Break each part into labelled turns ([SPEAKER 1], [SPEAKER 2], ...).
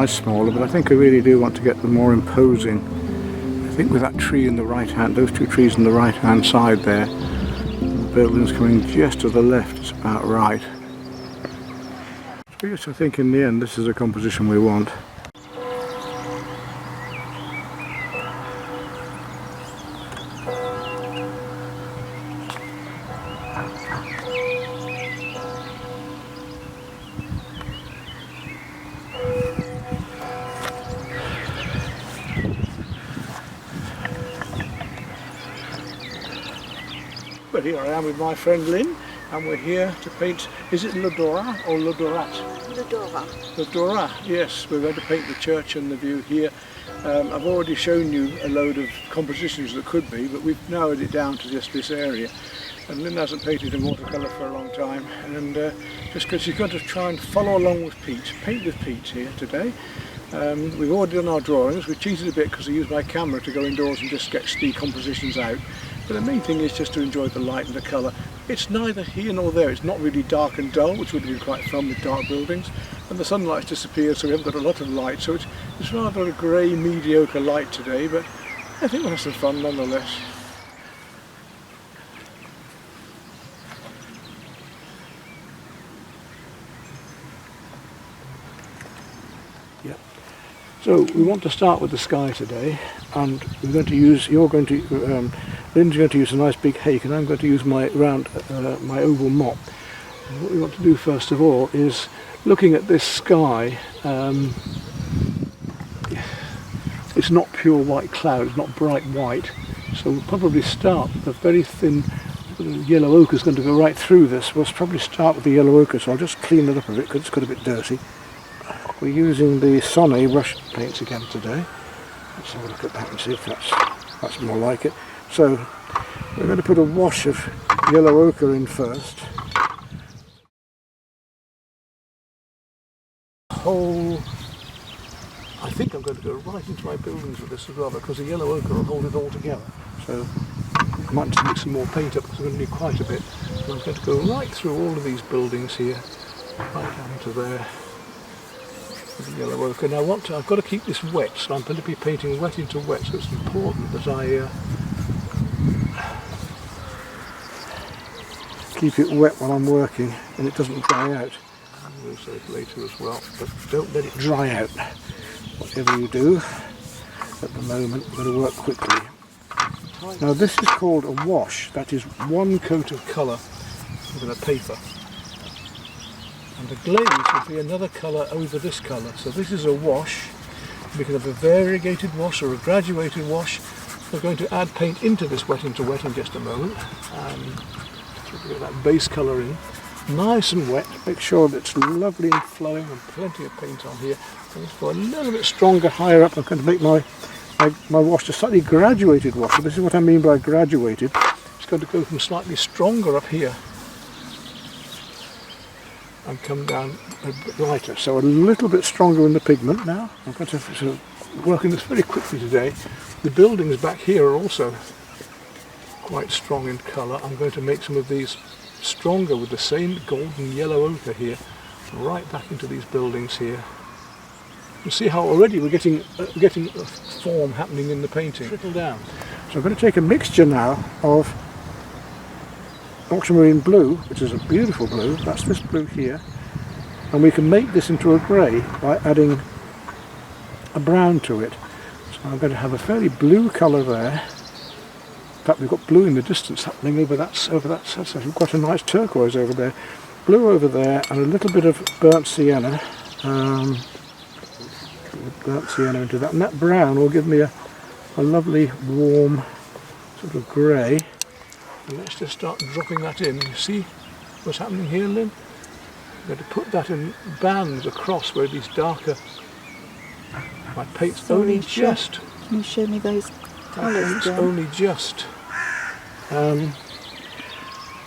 [SPEAKER 1] Smaller, but I think I really do want to get them more imposing. I think with that tree in the right hand, those two trees on the right hand side there, the buildings coming just to the left is about right. So yes, I think in the end this is a composition we want. But here I am with my friend Lynn, and we're here to paint, is it Le Dorat or Le Dorat?
[SPEAKER 2] Le Dorat.
[SPEAKER 1] Le Dorat, yes, we're going to paint the church and the view here. I've already shown you a load of compositions that could be, but we've narrowed it down to just this area. And Lynn hasn't painted in watercolour for a long time, and just because she's got to try and follow along with Pete, paint with Pete here today. We've already done our drawings. We cheated a bit because I used my camera to go indoors and just sketch the compositions out. But the main thing is just to enjoy the light and the colour. It's neither here nor there. It's not really dark and dull, which would have been quite fun with dark buildings. And the sunlight's disappeared, so we haven't got a lot of light. So it's rather a grey, mediocre light today, but I think we'll have some fun nonetheless. Yeah. So we want to start with the sky today, and we're going to use, Lynn's going to use a nice big hake, and I'm going to use my my oval mop. And what we want to do first of all is, looking at this sky, it's not pure white cloud, it's not bright white, so we'll probably start with a very thin yellow ochre is going to go right through this. We'll probably start with the yellow ochre, so I'll just clean it up a bit because it's got a bit dirty. We're using the Sonny brush paints again today. Let's have a look at that and see if that's more like it. So we're going to put a wash of yellow ochre in first. I think I'm going to go right into my buildings with this as well, because the yellow ochre will hold it all together. So I might just mix some more paint up because I'm going to need quite a bit. So I'm going to go right through all of these buildings here, right down to there. The yellow ochre. Now I've got to keep this wet, so I'm going to be painting wet into wet, so it's important that I keep it wet while I'm working and it doesn't dry out. We'll say it later as well, but don't let it dry out. Whatever you do at the moment, you've got to work quickly. Now this is called a wash, that is one coat of colour over a paper. And the glaze would be another colour over this colour. So this is a wash. We can have a variegated wash or a graduated wash. We're going to add paint into this wet into wet in just a moment. So get that base colour in. Nice and wet. Make sure that it's lovely and flowing and plenty of paint on here. And let's go a little bit stronger higher up. I'm going to make my wash a slightly graduated wash. So this is what I mean by graduated. It's going to go from slightly stronger up here and come down a bit lighter, so a little bit stronger in the pigment now. I'm going to work on this very quickly today. The buildings back here are also quite strong in colour. I'm going to make some of these stronger with the same golden yellow ochre here, right back into these buildings here. You see how already we're getting a form happening in the painting. Trickle down. So I'm going to take a mixture now of ultramarine blue, which is a beautiful blue, that's this blue here, and we can make this into a grey by adding a brown to it. So I'm going to have a fairly blue colour there. In fact, we've got blue in the distance happening over that so we've got a nice turquoise over there, blue over there, and a little bit of burnt sienna, into that, and that brown will give me a lovely warm sort of grey. And let's just start dropping that in. You see what's happening here, Lynn? I'm going to put that in bands across where these darker. My paint's only just.
[SPEAKER 2] Can you show me those colours?
[SPEAKER 1] It's only just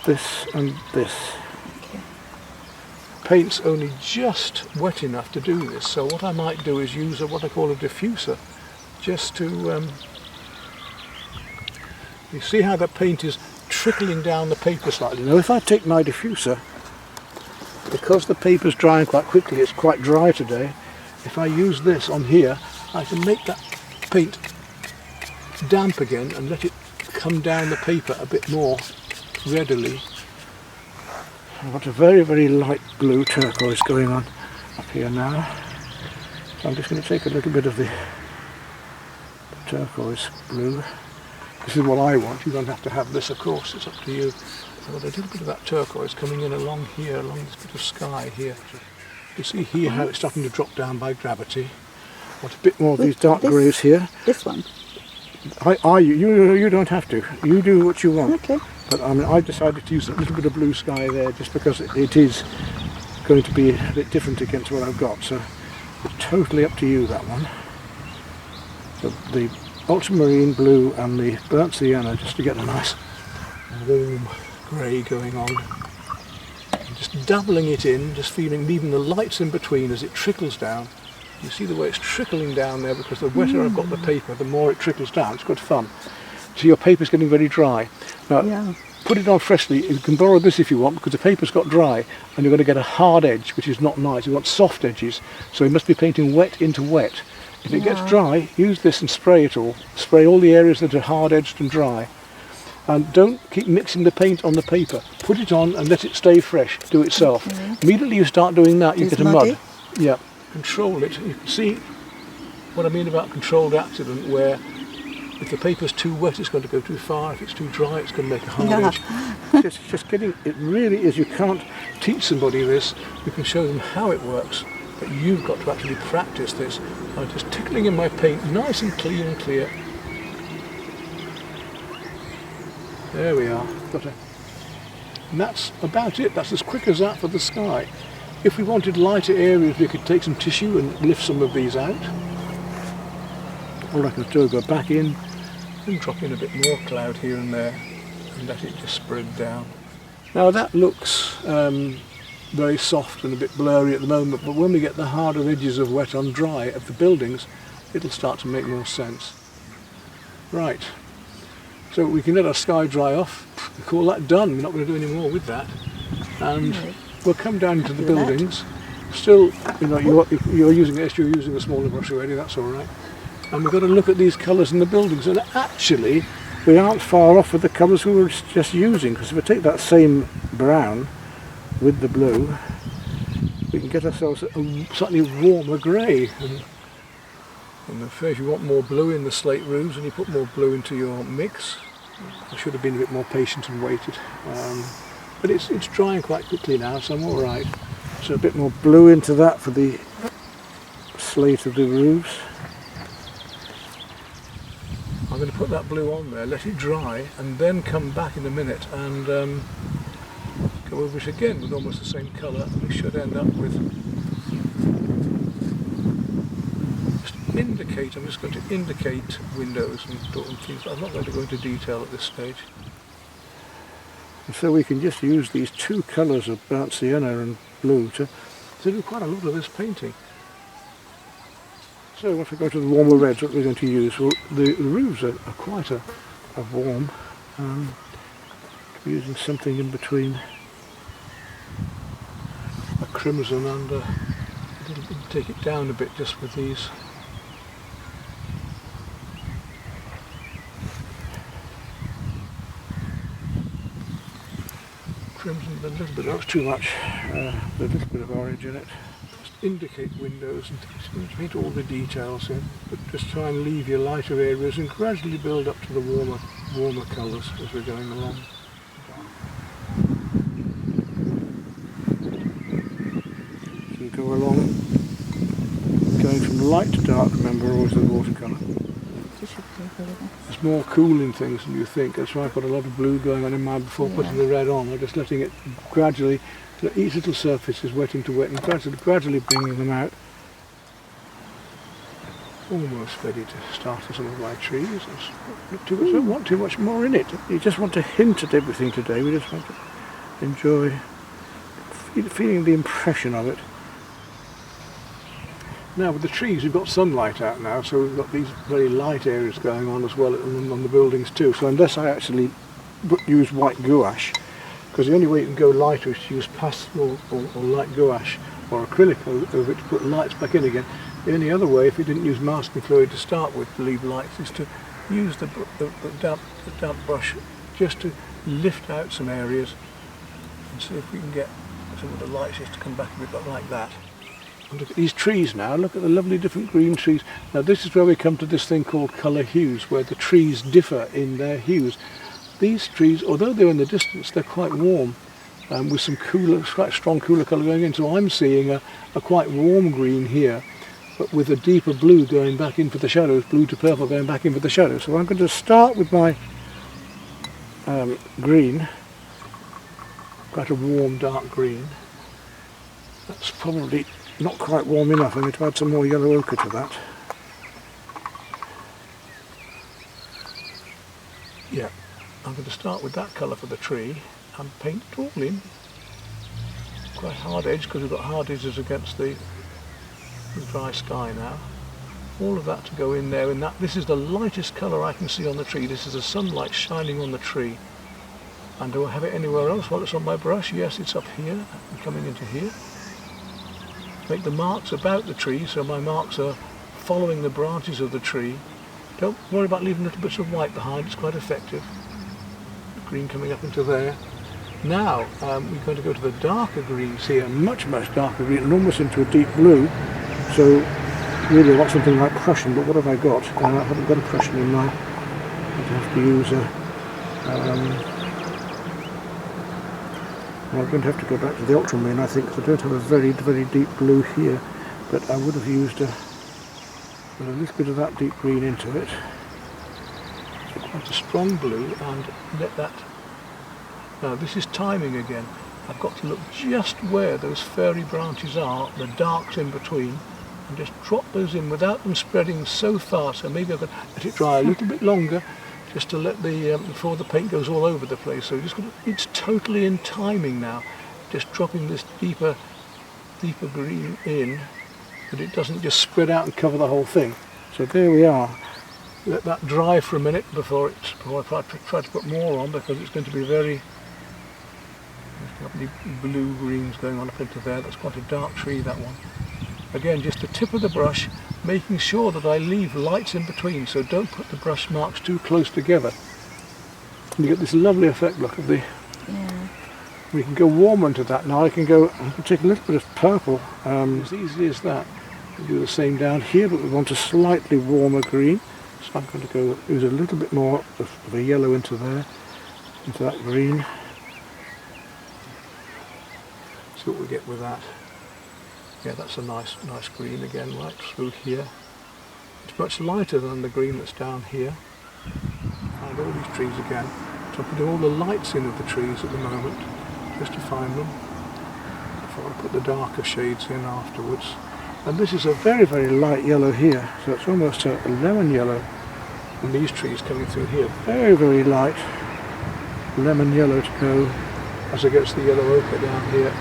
[SPEAKER 1] this and this. Okay. Paint's only just wet enough to do this. So what I might do is use what I call a diffuser, just to. You see how the paint is trickling down the paper slightly. Now if I take my diffuser, because the paper's drying quite quickly, it's quite dry today, if I use this on here, I can make that paint damp again and let it come down the paper a bit more readily. I've got a very, very light blue turquoise going on up here now. So I'm just going to take a little bit of the turquoise blue. This is what I want. You don't have to have this, of course, it's up to you. I've got a little bit of that turquoise coming in along here, along this bit of sky here. You see here how it's starting to drop down by gravity. I want a bit more of these dark greys here.
[SPEAKER 2] This one?
[SPEAKER 1] You don't have to. You do what you want.
[SPEAKER 2] Okay.
[SPEAKER 1] But I mean, I decided to use a little bit of blue sky there just because it is going to be a bit different against what I've got. So it's totally up to you, that one. So the ultramarine blue and the burnt sienna, just to get a nice warm grey going on. And just dabbling it in, just feeling, leaving the lights in between as it trickles down. You see the way it's trickling down there, because the wetter I've got the paper, the more it trickles down. It's good fun. So your paper's getting very dry. Now, put it on freshly. You can borrow this if you want, because the paper's got dry and you're going to get a hard edge, which is not nice. You want soft edges, so you must be painting wet into wet. If it gets dry, use this and spray it all. Spray all the areas that are hard edged and dry. And don't keep mixing the paint on the paper. Put it on and let it stay fresh. Do it yourself. Immediately you start doing that, you get a mud. Yeah. Control it. You can see what I mean about controlled accident, where if the paper's too wet, it's going to go too far. If it's too dry, it's going to make a hard edge. Just getting, it really is, you can't teach somebody this. You can show them how it works, but you've got to actually practice this. I'm just tickling in my paint, nice and clean and clear. There we are. And that's about it. That's as quick as that for the sky. If we wanted lighter areas, we could take some tissue and lift some of these out. All I can do is go back in and drop in a bit more cloud here and there and let it just spread down. Now that looks very soft and a bit blurry at the moment, but when we get the harder edges of wet on dry of the buildings, it'll start to make more sense. Right, so we can let our sky dry off. We call that done. We're not going to do any more with that. And we'll come down into the buildings. Still, you know, you're using this, you're using a smaller brush already, that's all right. And we've got to look at these colours in the buildings, and actually we aren't far off with the colours we were just using, because if we take that same brown with the blue, we can get ourselves a slightly warmer grey. And if you want more blue in the slate roofs, and you put more blue into your mix, I should have been a bit more patient and waited. But it's drying quite quickly now, so I'm all right. So a bit more blue into that for the slate of the roofs. I'm going to put that blue on there, let it dry, and then come back in a minute and go over it again with almost the same colour. We should end up with, I'm just going to indicate windows and things. I'm not going to go into detail at this stage. And so we can just use these two colours of burnt sienna and blue to do quite a lot of this painting. So if we go to the warmer reds, what we're going to use, well, the roofs are quite a warm. We're using something in between a crimson and a little bit, take it down a bit just with these. Crimson, a little bit, that's too much, a little bit of orange in it. Just indicate windows and paint all the details in, but just try and leave your lighter areas and gradually build up to the warmer colours as we're going along. So we go along, going from light to dark, remember, always with watercolour. There's more cooling things than you think. That's why I've got a lot of blue going on in mine before putting the red on. I'm just letting it gradually, each little surface is wetting to wet and gradually bringing them out. Almost ready to start some of my trees. I don't want too much more in it. You just want to hint at everything today. We just want to enjoy feeling the impression of it. Now with the trees, we've got sunlight out now, so we've got these very light areas going on as well on the buildings too. So unless I actually use white gouache, because the only way you can go lighter is to use pastel or light gouache or acrylic over it to put lights back in again. The only other way, if you didn't use masking fluid to start with to leave lights, is to use the damp brush just to lift out some areas and see if we can get some of the lights just to come back a bit like that. And look at these trees now, look at the lovely different green trees. Now this is where we come to this thing called colour hues, where the trees differ in their hues. These trees, although they're in the distance, they're quite warm, with some cooler, quite strong cooler colour going in. So I'm seeing a quite warm green here, but with a deeper blue going back in for the shadows, blue to purple going back in for the shadows. So I'm going to start with my green, quite a warm dark green. That's probably not quite warm enough. I'm going to add some more yellow ochre to that. Yeah, I'm going to start with that colour for the tree and paint it all in. Quite hard edge because we've got hard edges against the dry sky now. All of that to go in there, and this is the lightest colour I can see on the tree. This is the sunlight shining on the tree. And do I have it anywhere else while it's on my brush? Yes, it's up here and coming into here. Make the marks about the tree so my marks are following the branches of the tree. Don't worry about leaving little bits of white behind, it's quite effective. The green coming up into there. Now we're going to go to the darker greens here, much darker green, and almost into a deep blue. So really I want something like Prussian, but what have I got? I haven't got a Prussian in mind. I'd have to use I'm going to have to go back to the ultramarine, I think, because I don't have a very deep blue here, but I would have used a little bit of that deep green into it. Quite a strong blue, and let that. Now this is timing again. I've got to look just where those fairy branches are, the darks in between, and just drop those in without them spreading so far. So maybe I've got to let it dry a little bit longer, just to let before the paint goes all over the place. So it's totally in timing now, just dropping this deeper green in, but it doesn't just spread out and cover the whole thing. So there we are. Let that dry for a minute before I try to put more on, because it's going to be very lovely blue greens going on up into there. That's quite a dark tree, that one. Again, just the tip of the brush, making sure that I leave lights in between, so don't put the brush marks too close together. And you get this lovely effect, look at the...
[SPEAKER 2] Yeah.
[SPEAKER 1] We can go warmer into that now. I can take a little bit of purple, as easily as that. We do the same down here, but we want a slightly warmer green. So I'm going to go use a little bit more of a yellow into there, into that green. See what we get with that. Yeah, that's a nice green again, right through here. It's much lighter than the green that's down here. Find all these trees again. So I'm putting all the lights in of the trees at the moment, just to find them, before I put the darker shades in afterwards. And this is a very light yellow here, so it's almost a lemon yellow. And these trees coming through here, very light lemon yellow to go as against the yellow ochre down here.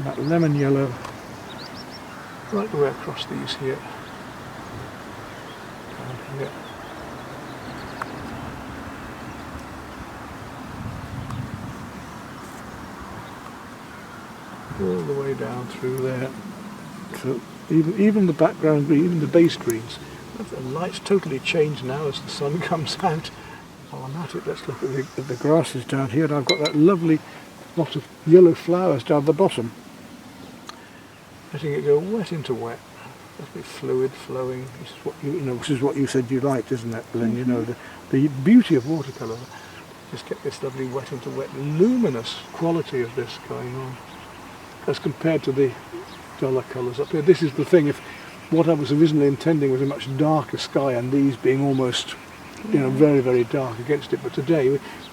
[SPEAKER 1] That lemon yellow right the way across these here. Down here. All the way down through there. So even the background green, even the base greens. The light's totally changed now as the sun comes out. While I'm at it, let's look at the grasses down here. And I've got that lovely lot of yellow flowers down the bottom. Letting it go wet into wet. Just be fluid flowing. This is what this is what you said you liked, isn't it, Lynn? You know, the beauty of watercolour. Just get this lovely wet into wet, luminous quality of this going on, as compared to the duller colours up here. This is the thing. If what I was originally intending was a much darker sky, and these being almost, very dark against it. But today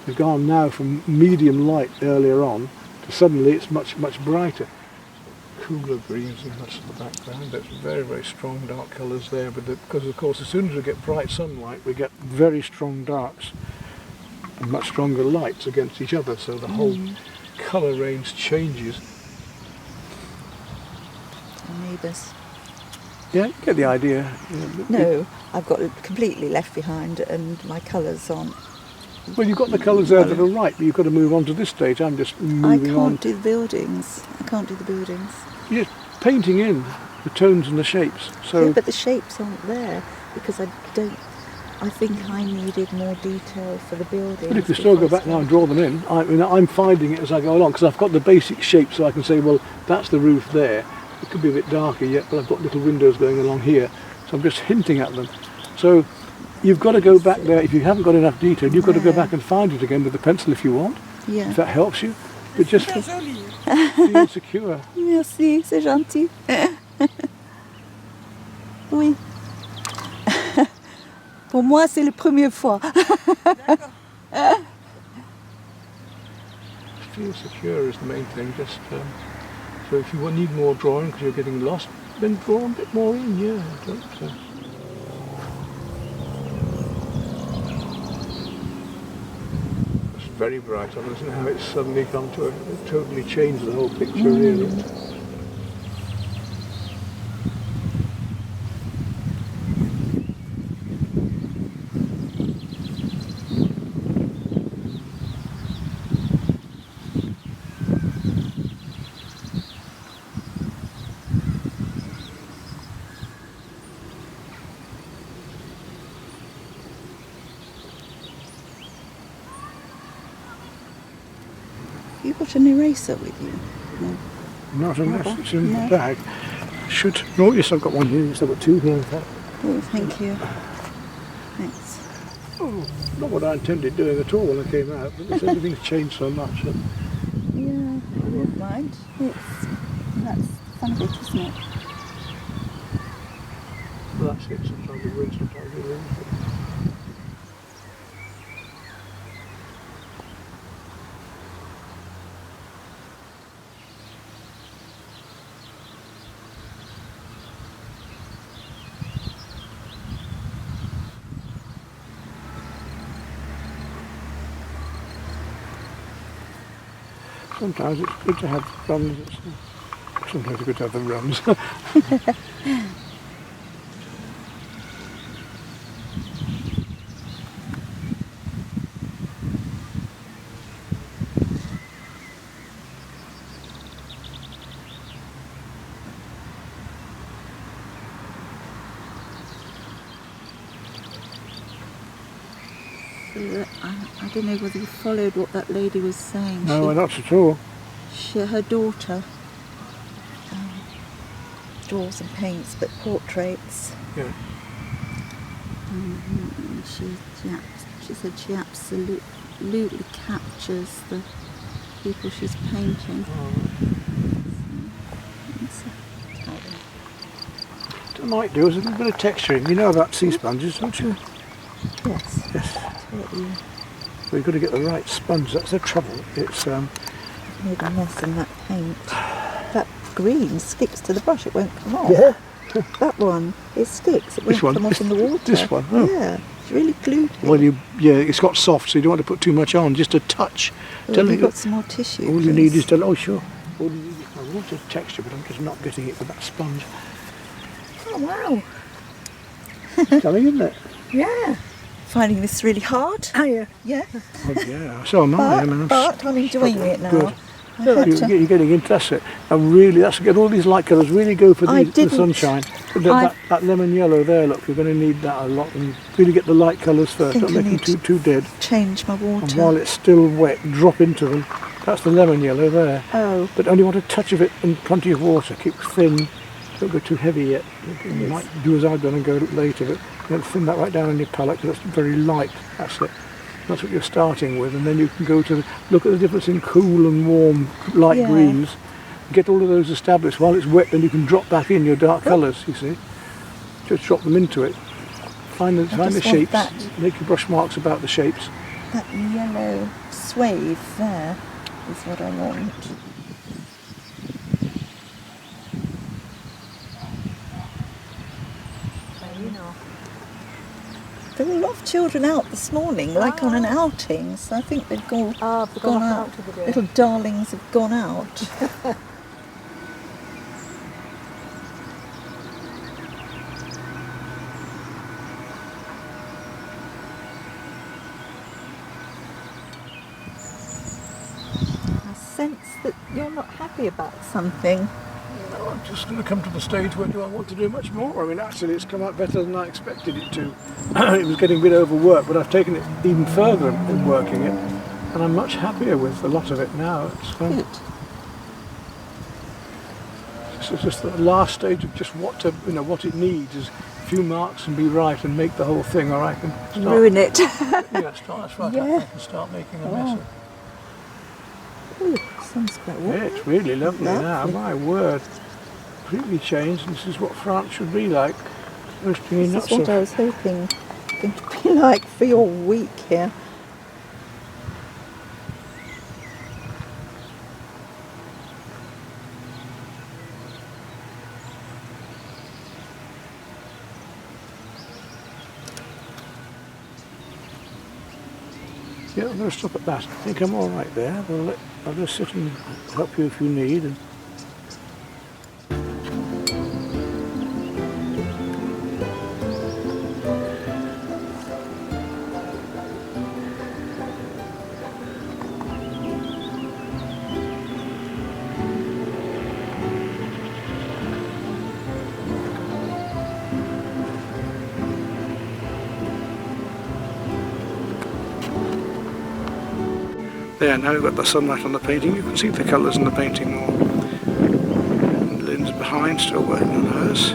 [SPEAKER 1] we've gone now from medium light earlier on to suddenly it's much brighter. Cooler greens and that's the background. That's very strong dark colours there, but because of course as soon as we get bright sunlight we get very strong darks and much stronger lights against each other, so the whole colour range changes.
[SPEAKER 2] Neighbours.
[SPEAKER 1] Yeah, you get the idea.
[SPEAKER 2] No, I've got it completely left behind and my colours aren't.
[SPEAKER 1] Well, you've got the colours there that are right, but you've got to move on to this stage. I'm just moving on.
[SPEAKER 2] I can't do the buildings. I can't do the buildings.
[SPEAKER 1] You're painting in the tones and the shapes. So
[SPEAKER 2] Yeah, but the shapes aren't there because I think I needed more detail for the building.
[SPEAKER 1] but if you still go back now and draw them in, I'm finding it as I go along because I've got the basic shape, so I can say, well, that's the roof there. It could be a bit darker yet, but I've got little windows going along here, so I'm just hinting at them. So you've got to go back there. If you haven't got enough detail, you've got to go back and find it again with the pencil if you want.
[SPEAKER 2] Yeah.
[SPEAKER 1] If that helps you. But just feel secure.
[SPEAKER 2] Merci, c'est gentil. Oui. Pour moi, c'est la première fois.
[SPEAKER 1] Feel secure is the main thing. Just so if you need more drawing because you're getting lost, then draw a bit more in. Yeah, don't. It's very bright. I don't know how it's suddenly come to it totally changed the whole picture. Really.
[SPEAKER 2] You got an eraser with you? No.
[SPEAKER 1] Not unless it's in the bag. Should. Oh yes, I've got one here. Yes, I've got two here in fact.
[SPEAKER 2] Oh, thank you. Thanks.
[SPEAKER 1] Oh, not what I intended doing at all when I came out, but everything's changed so much.
[SPEAKER 2] Yeah, I don't mind. That's fun of it, isn't it?
[SPEAKER 1] Well, that's it. Sometimes you win, sometimes you lose. Sometimes it's good to have runs. Sometimes it's good to have the runs.
[SPEAKER 2] I don't know whether you followed what that lady was saying.
[SPEAKER 1] No, not at all.
[SPEAKER 2] Her daughter draws and paints, but portraits.
[SPEAKER 1] Yeah.
[SPEAKER 2] And she said she absolutely captures the people she's painting.
[SPEAKER 1] What I might do is a little bit of texturing. You know about sea sponges, don't you?
[SPEAKER 2] Yes.
[SPEAKER 1] Yes. So you've got to get the right sponge. That's the trouble. It's
[SPEAKER 2] I've made a mess in that paint. That green sticks to the brush. It won't come off.
[SPEAKER 1] Yeah.
[SPEAKER 2] That one, it sticks. It
[SPEAKER 1] Which
[SPEAKER 2] won't
[SPEAKER 1] one?
[SPEAKER 2] come off in the water.
[SPEAKER 1] This one. Oh.
[SPEAKER 2] Yeah. It's really glued.
[SPEAKER 1] Well, it's got soft, so you don't want to put too much on. Just a touch.
[SPEAKER 2] Well, you've got some more tissue.
[SPEAKER 1] All you need is to. Oh, sure. All you need is I want a texture, but I'm just not getting it with that sponge.
[SPEAKER 2] Oh wow.
[SPEAKER 1] Stunning, isn't it?
[SPEAKER 2] Yeah. Finding this really hard.
[SPEAKER 1] Oh yeah.
[SPEAKER 2] Yeah.
[SPEAKER 1] Oh, yeah. So am I.
[SPEAKER 2] But I'm enjoying it now.
[SPEAKER 1] Good.
[SPEAKER 2] I had to-
[SPEAKER 1] You're getting into that's it. And really, that's get all these light colours. Really go for the sunshine. But that lemon yellow there. Look, you're going to need that a lot. And really get the light colours first.
[SPEAKER 2] Think
[SPEAKER 1] Don't
[SPEAKER 2] I
[SPEAKER 1] make them
[SPEAKER 2] need
[SPEAKER 1] too dead.
[SPEAKER 2] Change my water.
[SPEAKER 1] And while it's still wet, drop into them. That's the lemon yellow there.
[SPEAKER 2] Oh.
[SPEAKER 1] But only want a touch of it and plenty of water. Keep thin. Don't go too heavy yet. You might do as I've done and go later, but don't thin that right down on your palette because that's very light. That's it. That's what you're starting with, and then you can go to look at the difference in cool and warm light greens. Get all of those established. While it's wet, then you can drop back in your dark colours. You see, just drop them into it. Find the shapes. Make your brush marks about the shapes.
[SPEAKER 2] That yellow swathe there is what I want. There were a lot of children out this morning, like on an outing, so I think they've gone out. Little darlings have gone out. I sense that you're not happy about something.
[SPEAKER 1] I'm just going to come to the stage where do I want to do much more. I mean, actually it's come out better than I expected it to. It was getting a bit overworked, but I've taken it even further in working it, and I'm much happier with a lot of it now. It's
[SPEAKER 2] Good.
[SPEAKER 1] It's just the last stage of just what to, what it needs is a few marks and be right and make the whole thing, or I can start,
[SPEAKER 2] Ruin it.
[SPEAKER 1] that's right.
[SPEAKER 2] Yeah.
[SPEAKER 1] I can start making a mess of it.
[SPEAKER 2] Ooh, sounds quite warm.
[SPEAKER 1] Yeah, it's really lovely now.
[SPEAKER 2] Lovely.
[SPEAKER 1] My word, completely changed. This is what France should be like. Roasting in
[SPEAKER 2] This is
[SPEAKER 1] nuts
[SPEAKER 2] what I was hoping going to be like for your week here.
[SPEAKER 1] Yeah, I'm going to stop at that. I think I'm all right there. I'll just sit and help you if you need. And there, now we've got the sunlight on the painting, you can see the colours in the painting more. And Lynn's behind, still working on hers.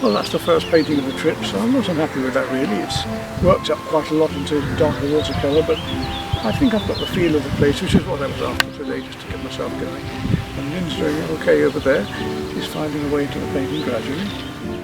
[SPEAKER 1] Well, that's the first painting of the trip, so I'm not unhappy with that really. It's worked up quite a lot into darker watercolour, but I think I've got the feel of the place, which is what I was after today, just to get myself going. And Lynn's doing okay over there. She's finding a way into the painting gradually.